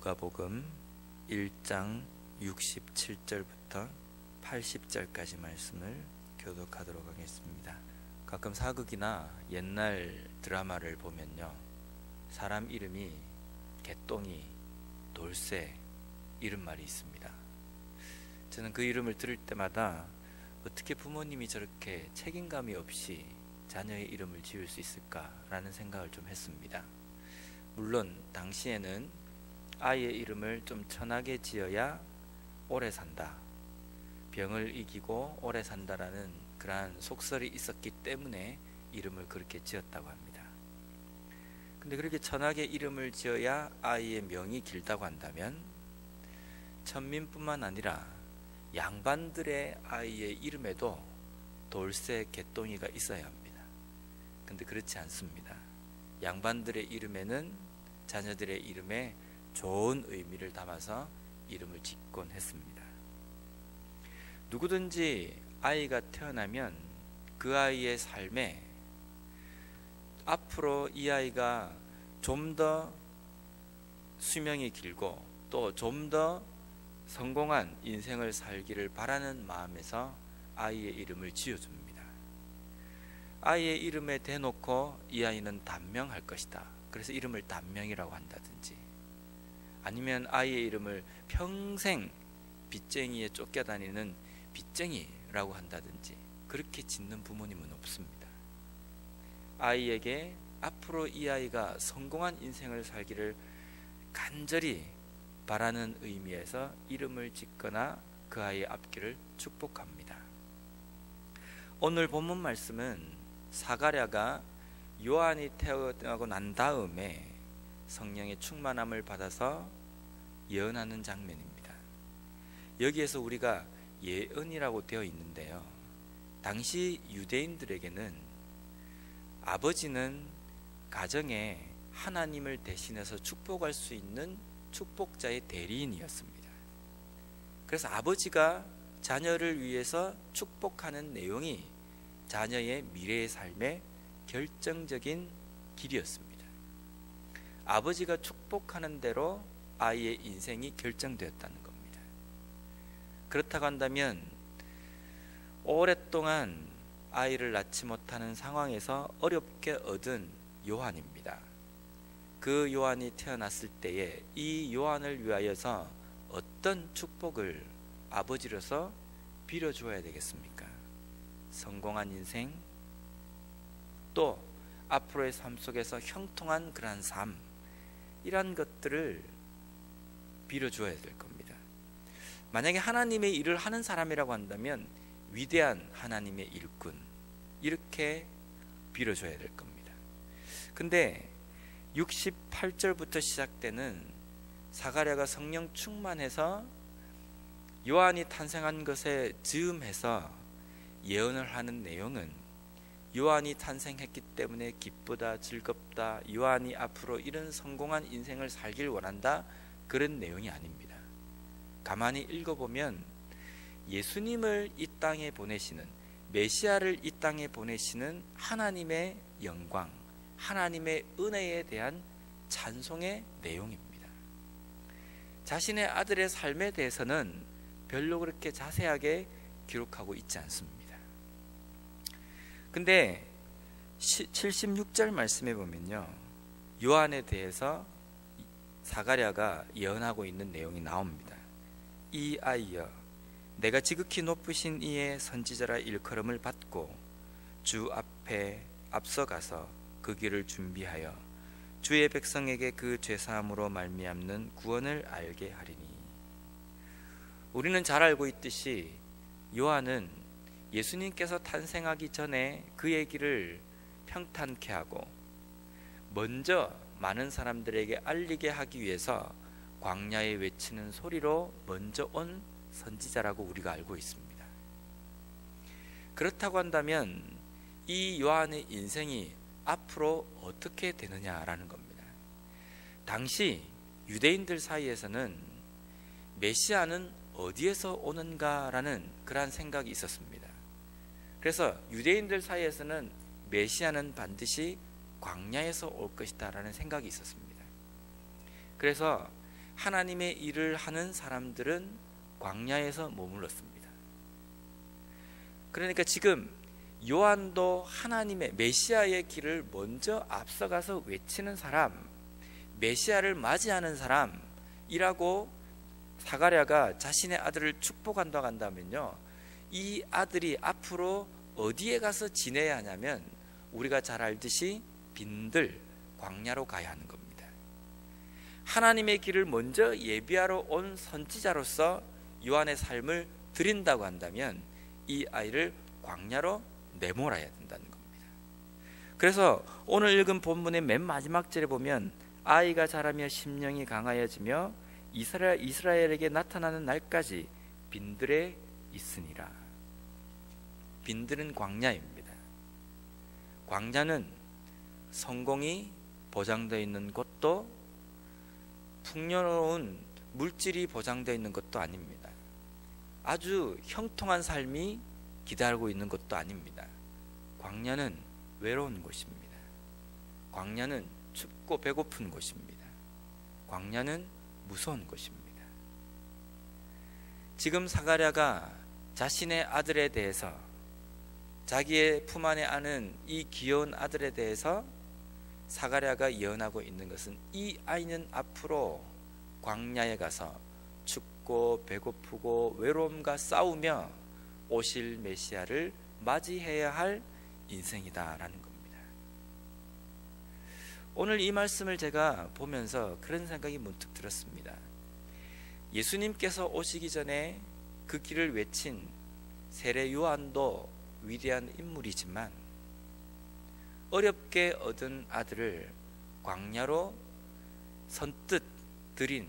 누가복음 1장 67절부터 80절까지 말씀을 교독하도록 하겠습니다. 가끔 사극이나 옛날 드라마를 보면요, 사람 이름이 개똥이, 돌쇠 이런 말이 있습니다. 저는 그 이름을 들을 때마다 어떻게 부모님이 저렇게 책임감이 없이 자녀의 이름을 지을 수 있을까라는 생각을 좀 했습니다. 물론 당시에는 아이의 이름을 좀 천하게 지어야 오래 산다, 병을 이기고 오래 산다라는 그러한 속설이 있었기 때문에 이름을 그렇게 지었다고 합니다. 근데 그렇게 천하게 이름을 지어야 아이의 명이 길다고 한다면 천민뿐만 아니라 양반들의 아이의 이름에도 돌쇠, 개똥이가 있어야 합니다. 근데 그렇지 않습니다. 양반들의 이름에는 자녀들의 이름에 좋은 의미를 담아서 이름을 짓곤 했습니다. 누구든지 아이가 태어나면 그 아이의 삶에 앞으로 이 아이가 좀 더 수명이 길고 또 좀 더 성공한 인생을 살기를 바라는 마음에서 아이의 이름을 지어줍니다. 아이의 이름에 대놓고 이 아이는 단명할 것이다, 그래서 이름을 단명이라고 한다든지, 아니면 아이의 이름을 평생 빚쟁이에 쫓겨다니는 빚쟁이라고 한다든지, 그렇게 짓는 부모님은 없습니다. 아이에게 앞으로 이 아이가 성공한 인생을 살기를 간절히 바라는 의미에서 이름을 짓거나 그 아이의 앞길을 축복합니다. 오늘 본문 말씀은 사가랴가 요한이 태어나고 난 다음에 성령의 충만함을 받아서 예언하는 장면입니다. 여기에서 우리가 예언이라고 되어 있는데요, 당시 유대인들에게는 아버지는 가정에 하나님을 대신해서 축복할 수 있는 축복자의 대리인이었습니다. 그래서 아버지가 자녀를 위해서 축복하는 내용이 자녀의 미래의 삶의 결정적인 길이었습니다. 아버지가 축복하는 대로 아이의 인생이 결정되었다는 겁니다. 그렇다고 한다면 오랫동안 아이를 낳지 못하는 상황에서 어렵게 얻은 요한입니다. 그 요한이 태어났을 때에 이 요한을 위하여서 어떤 축복을 아버지로서 빌어주어야 되겠습니까? 성공한 인생, 또 앞으로의 삶 속에서 형통한 그러한 삶, 이러한 것들을 빌어주어야 될 겁니다. 만약에 하나님의 일을 하는 사람이라고 한다면 위대한 하나님의 일꾼, 이렇게 빌어줘야 될 겁니다. 근데 68절부터 시작되는 사가랴가 성령 충만해서 요한이 탄생한 것에 즈음해서 예언을 하는 내용은 요한이 탄생했기 때문에 기쁘다, 즐겁다, 요한이 앞으로 이런 성공한 인생을 살길 원한다, 그런 내용이 아닙니다. 가만히 읽어보면 예수님을 이 땅에 보내시는, 메시아를 이 땅에 보내시는 하나님의 영광, 하나님의 은혜에 대한 찬송의 내용입니다. 자신의 아들의 삶에 대해서는 별로 그렇게 자세하게 기록하고 있지 않습니다. 근데 76절 말씀에 보면요, 요한에 대해서 사가랴가 예언하고 있는 내용이 나옵니다. 이 아이여, 내가 지극히 높으신 이의 선지자라 일컬음을 받고 주 앞에 앞서가서 그 길을 준비하여 주의 백성에게 그 죄사함으로 말미암는 구원을 알게 하리니. 우리는 잘 알고 있듯이 요한은 예수님께서 탄생하기 전에 그의 길을 평탄케 하고 먼저 많은 사람들에게 알리게 하기 위해서 광야에 외치는 소리로 먼저 온 선지자라고 우리가 알고 있습니다. 그렇다고 한다면 이 요한의 인생이 앞으로 어떻게 되느냐라는 겁니다. 당시 유대인들 사이에서는 메시아는 어디에서 오는가라는 그러한 생각이 있었습니다. 그래서 유대인들 사이에서는 메시아는 반드시 광야에서 올 것이다 라는 생각이 있었습니다. 그래서 하나님의 일을 하는 사람들은 광야에서 머물렀습니다. 그러니까 지금 요한도 하나님의 메시아의 길을 먼저 앞서가서 외치는 사람, 메시아를 맞이하는 사람이라고 사가랴가 자신의 아들을 축복한다고 한다면요, 이 아들이 앞으로 어디에 가서 지내야 하냐면 우리가 잘 알듯이 빈들 광야로 가야 하는 겁니다. 하나님의 길을 먼저 예비하러 온 선지자로서 요한의 삶을 드린다고 한다면 이 아이를 광야로 내몰아야 된다는 겁니다. 그래서 오늘 읽은 본문의 맨 마지막 절에 보면 아이가 자라며 심령이 강하여지며 이스라엘에게 나타나는 날까지 빈들에 있으니라. 빈들은 광야입니다. 광야는 성공이 보장되어 있는 곳도 풍요로운 물질이 보장되어 있는 것도 아닙니다. 아주 형통한 삶이 기다리고 있는 것도 아닙니다. 광야는 외로운 곳입니다. 광야는 춥고 배고픈 곳입니다. 광야는 무서운 곳입니다. 지금 사가랴가 자신의 아들에 대해서, 자기의 품 안에 안은 이 귀여운 아들에 대해서 사가랴가 예언하고 있는 것은 이 아이는 앞으로 광야에 가서 춥고 배고프고 외로움과 싸우며 오실 메시아를 맞이해야 할 인생이다라는 겁니다. 오늘 이 말씀을 제가 보면서 그런 생각이 문득 들었습니다. 예수님께서 오시기 전에 그 길을 외친 세례 요한도 위대한 인물이지만 어렵게 얻은 아들을 광야로 선뜻 들인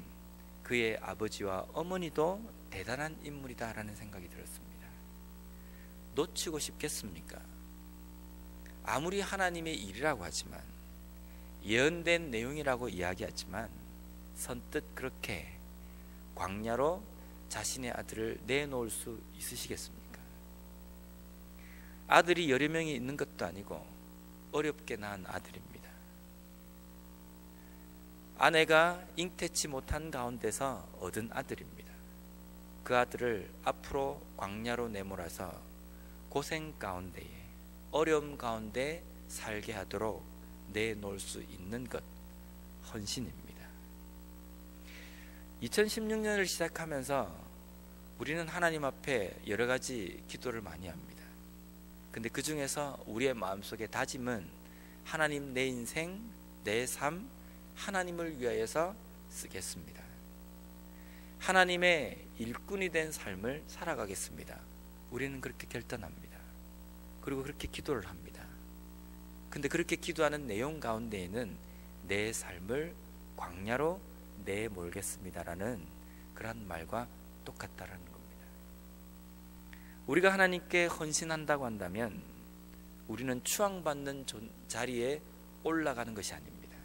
그의 아버지와 어머니도 대단한 인물이다라는 생각이 들었습니다. 놓치고 싶겠습니까? 아무리 하나님의 일이라고 하지만, 예언된 내용이라고 이야기하지만 선뜻 그렇게 광야로 자신의 아들을 내놓을 수 있으시겠습니까? 아들이 여러 명이 있는 것도 아니고 어렵게 낳은 아들입니다. 아내가 잉태치 못한 가운데서 얻은 아들입니다. 그 아들을 앞으로 광야로 내몰아서 고생 가운데에, 어려움 가운데 살게 하도록 내놓을 수 있는 것, 헌신입니다. 2016년을 시작하면서 우리는 하나님 앞에 여러 가지 기도를 많이 합니다. 근데 그 중에서 우리의 마음속의 다짐은 하나님, 내 인생, 내 삶, 하나님을 위하여서 쓰겠습니다. 하나님의 일꾼이 된 삶을 살아가겠습니다. 우리는 그렇게 결단합니다. 그리고 그렇게 기도를 합니다. 근데 그렇게 기도하는 내용 가운데에는 내 삶을 광야로 내몰겠습니다라는 그런 말과 똑같다라는 겁니다. 우리가 하나님께 헌신한다고 한다면 우리는 추앙받는 자리에 올라가는 것이 아닙니다.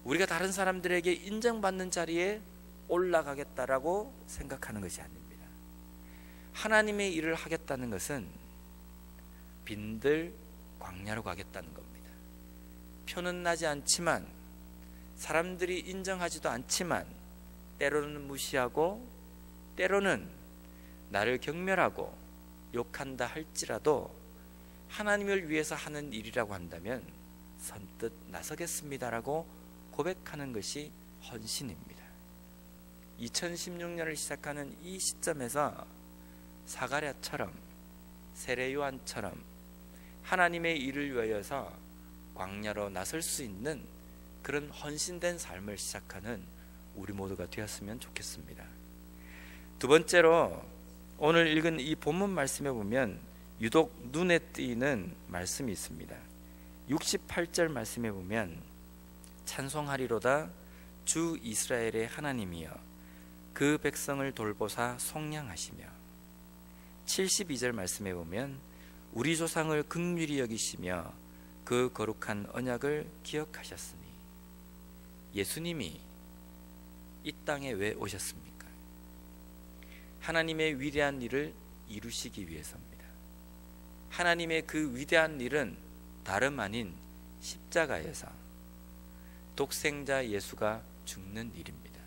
우리가 다른 사람들에게 인정받는 자리에 올라가겠다라고 생각하는 것이 아닙니다. 하나님의 일을 하겠다는 것은 빈들 광야로 가겠다는 겁니다. 표는 나지 않지만, 사람들이 인정하지도 않지만, 때로는 무시하고 때로는 나를 경멸하고 욕한다 할지라도 하나님을 위해서 하는 일이라고 한다면 선뜻 나서겠습니다라고 고백하는 것이 헌신입니다. 2016년을 시작하는 이 시점에서 사가랴처럼, 세례 요한처럼 하나님의 일을 위하여서 광야로 나설 수 있는 그런 헌신된 삶을 시작하는 우리 모두가 되었으면 좋겠습니다. 두 번째로, 오늘 읽은 이 본문 말씀에 보면 유독 눈에 띄는 말씀이 있습니다. 68절 말씀에 보면 찬송하리로다 주 이스라엘의 하나님이여 그 백성을 돌보사 속량하시며, 72절 말씀에 보면 우리 조상을 긍휼히 여기시며 그 거룩한 언약을 기억하셨으니. 예수님이 이 땅에 왜 오셨습니까? 하나님의 위대한 일을 이루시기 위해서입니다. 하나님의 그 위대한 일은 다름 아닌 십자가에서 독생자 예수가 죽는 일입니다.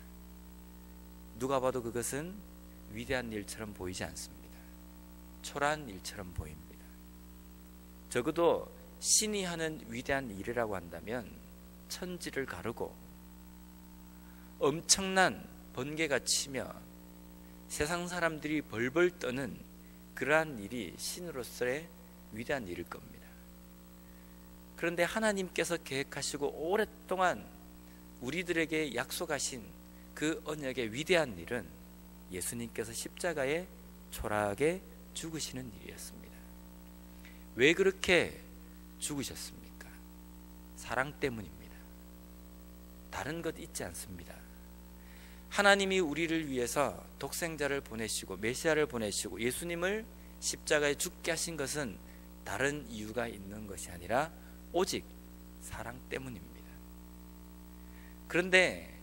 누가 봐도 그것은 위대한 일처럼 보이지 않습니다. 초라한 일처럼 보입니다. 적어도 신이 하는 위대한 일이라고 한다면 천지를 가르고 엄청난 번개가 치며 세상 사람들이 벌벌 떠는 그러한 일이 신으로서의 위대한 일일 겁니다. 그런데 하나님께서 계획하시고 오랫동안 우리들에게 약속하신 그 언약의 위대한 일은 예수님께서 십자가에 초라하게 죽으시는 일이었습니다. 왜 그렇게 죽으셨습니까? 사랑 때문입니다. 다른 것 있지 않습니다. 하나님이 우리를 위해서 독생자를 보내시고 메시아를 보내시고 예수님을 십자가에 죽게 하신 것은 다른 이유가 있는 것이 아니라 오직 사랑 때문입니다. 그런데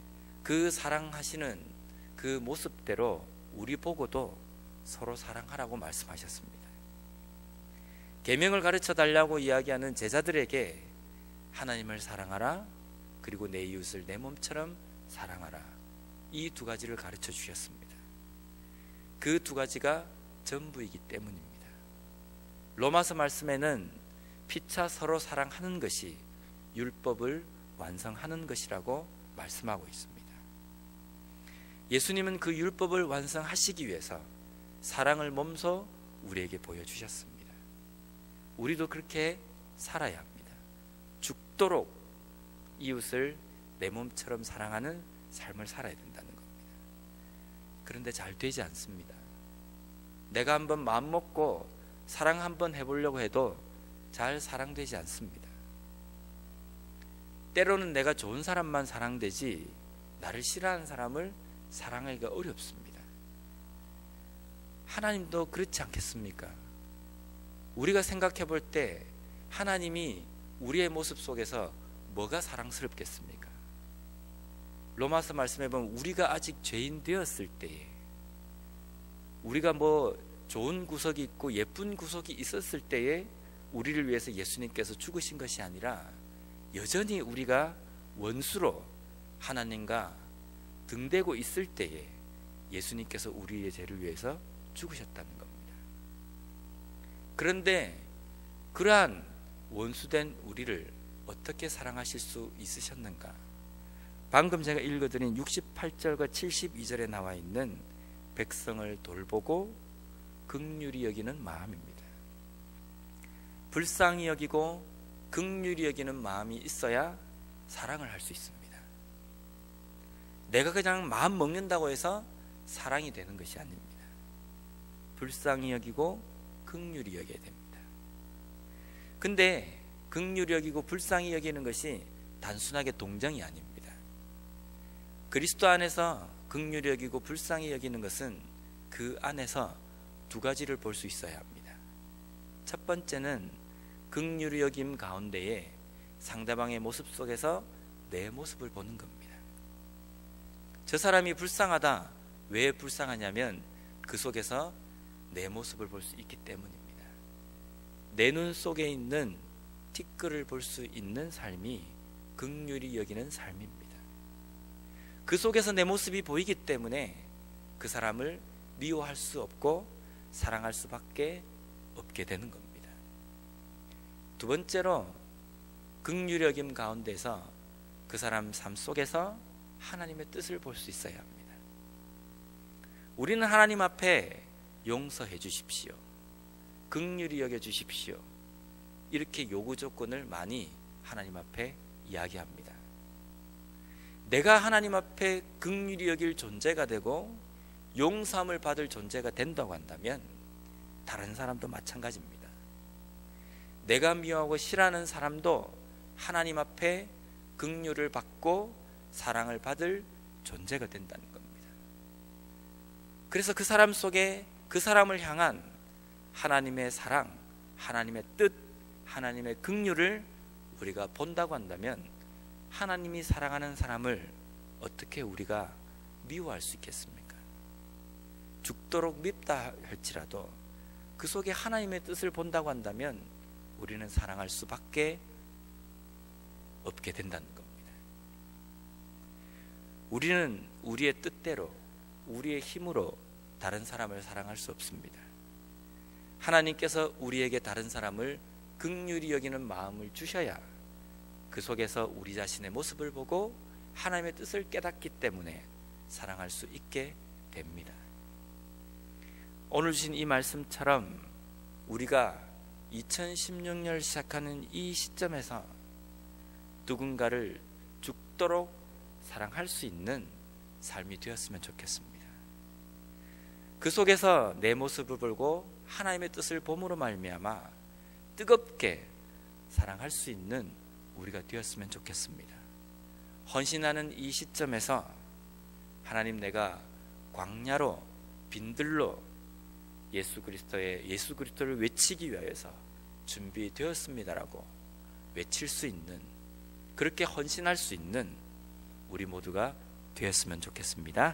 그 사랑하시는 그 모습대로 우리 보고도 서로 사랑하라고 말씀하셨습니다. 계명을 가르쳐 달라고 이야기하는 제자들에게 하나님을 사랑하라, 그리고 내 이웃을 내 몸처럼 사랑하라, 이 두 가지를 가르쳐 주셨습니다. 그 두 가지가 전부이기 때문입니다. 로마서 말씀에는 피차 서로 사랑하는 것이 율법을 완성하는 것이라고 말씀하고 있습니다. 예수님은 그 율법을 완성하시기 위해서 사랑을 몸소 우리에게 보여주셨습니다. 우리도 그렇게 살아야 합니다. 죽도록 이웃을 내 몸처럼 사랑하는 삶을 살아야 된다는 겁니다. 그런데 잘 되지 않습니다. 내가 한번 마음 먹고 사랑 한번 해보려고 해도 잘 사랑되지 않습니다. 때로는 내가 좋은 사람만 사랑되지 나를 싫어하는 사람을 사랑하기가 어렵습니다. 하나님도 그렇지 않겠습니까? 우리가 생각해 볼 때 하나님이 우리의 모습 속에서 뭐가 사랑스럽겠습니까? 로마서 말씀해 보면 우리가 아직 죄인 되었을 때에, 우리가 뭐 좋은 구석이 있고 예쁜 구석이 있었을 때에 우리를 위해서 예수님께서 죽으신 것이 아니라 여전히 우리가 원수로 하나님과 등대고 있을 때에 예수님께서 우리의 죄를 위해서 죽으셨다는 겁니다. 그런데 그러한 원수된 우리를 어떻게 사랑하실 수 있으셨는가? 방금 제가 읽어드린 68절과 72절에 나와 있는 백성을 돌보고 긍휼히 여기는 마음입니다. 불쌍히 여기고 긍휼히 여기는 마음이 있어야 사랑을 할 수 있습니다. 내가 그냥 마음 먹는다고 해서 사랑이 되는 것이 아닙니다. 불쌍히 여기고 긍휼히 여겨야 됩니다. 근데 긍휼히 여기고 불쌍히 여기는 것이 단순하게 동정이 아닙니다. 그리스도 안에서 긍휼히 여기고 불쌍히 여기는 것은 그 안에서 두 가지를 볼 수 있어야 합니다. 첫 번째는 긍휼히 여김 가운데에 상대방의 모습 속에서 내 모습을 보는 겁니다. 저 사람이 불쌍하다. 왜 불쌍하냐면 그 속에서 내 모습을 볼 수 있기 때문입니다. 내 눈 속에 있는 티끌을 볼 수 있는 삶이 긍휼히 여기는 삶입니다. 그 속에서 내 모습이 보이기 때문에 그 사람을 미워할 수 없고 사랑할 수밖에 없게 되는 겁니다. 두 번째로 긍휼히 여김 가운데서 그 사람 삶 속에서 하나님의 뜻을 볼 수 있어야 합니다. 우리는 하나님 앞에 용서해 주십시오, 긍휼히 여겨 주십시오, 이렇게 요구 조건을 많이 하나님 앞에 이야기합니다. 내가 하나님 앞에 긍휼히 여길 존재가 되고 용서함을 받을 존재가 된다고 한다면 다른 사람도 마찬가지입니다. 내가 미워하고 싫어하는 사람도 하나님 앞에 긍휼을 받고 사랑을 받을 존재가 된다는 겁니다. 그래서 그 사람 속에 그 사람을 향한 하나님의 사랑, 하나님의 뜻, 하나님의 긍휼을 우리가 본다고 한다면 하나님이 사랑하는 사람을 어떻게 우리가 미워할 수 있겠습니까? 죽도록 밉다 할지라도 그 속에 하나님의 뜻을 본다고 한다면 우리는 사랑할 수밖에 없게 된다는 겁니다. 우리는 우리의 뜻대로, 우리의 힘으로 다른 사람을 사랑할 수 없습니다. 하나님께서 우리에게 다른 사람을 긍휼히 여기는 마음을 주셔야 그 속에서 우리 자신의 모습을 보고 하나님의 뜻을 깨닫기 때문에 사랑할 수 있게 됩니다. 오늘 주신 이 말씀처럼 우리가 2016년을 시작하는 이 시점에서 누군가를 죽도록 사랑할 수 있는 삶이 되었으면 좋겠습니다. 그 속에서 내 모습을 보고 하나님의 뜻을 봄으로 말미암아 뜨겁게 사랑할 수 있는 우리가 되었으면 좋겠습니다. 헌신하는 이 시점에서 하나님, 내가 광야로 빈들로 예수 그리스도를 외치기 위하여서 준비되었습니다라고 외칠 수 있는, 그렇게 헌신할 수 있는 우리 모두가 되었으면 좋겠습니다.